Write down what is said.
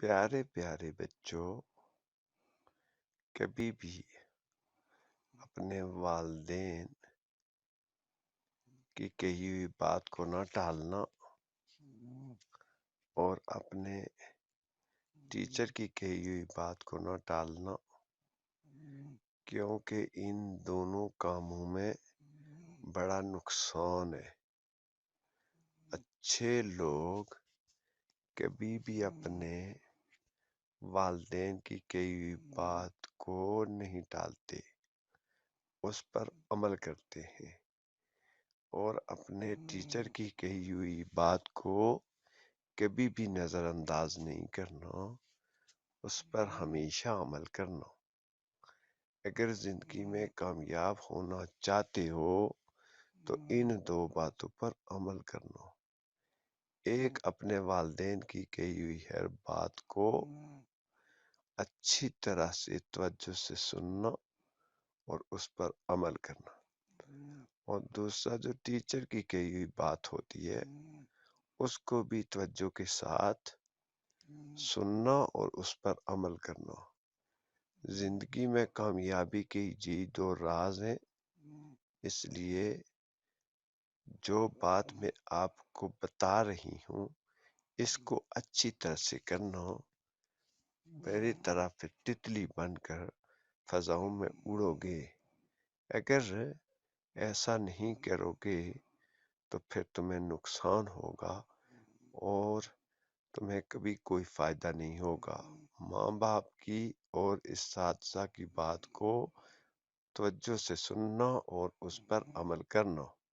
پیارے پیارے بچوں، کبھی بھی اپنے والدین کی کہی ہوئی بات کو نہ ٹالنا اور اپنے ٹیچر کی کہی ہوئی بات کو نہ ٹالنا، کیونکہ ان دونوں کاموں میں بڑا نقصان ہے۔ اچھے لوگ کبھی بھی اپنے والدین کی کہی ہوئی بات کو نہیں ٹالتے، اس پر عمل کرتے ہیں، اور اپنے ٹیچر کی کہی ہوئی بات کو کبھی بھی نظر انداز نہیں کرنا، اس پر ہمیشہ عمل کرنا۔ اگر زندگی میں کامیاب ہونا چاہتے ہو تو ان دو باتوں پر عمل کرنا۔ ایک، اپنے والدین کی کہی ہوئی ہر بات کو اچھی طرح سے توجہ سے سننا اور اس پر عمل کرنا، اور دوسرا جو ٹیچر کی کہی ہوئی بات ہوتی ہے اس کو بھی توجہ کے ساتھ سننا اور اس پر عمل کرنا۔ زندگی میں کامیابی کے یہی دو راز ہیں، اس لیے جو بات میں آپ کو بتا رہی ہوں اس کو اچھی طرح سے کرنا، میری طرح پھر تتلی بن کر فضاؤں میں اڑو گے۔ اگر ایسا نہیں کرو گے تو پھر تمہیں نقصان ہوگا اور تمہیں کبھی کوئی فائدہ نہیں ہوگا۔ ماں باپ کی اور اساتذہ کی بات کو توجہ سے سننا اور اس پر عمل کرنا۔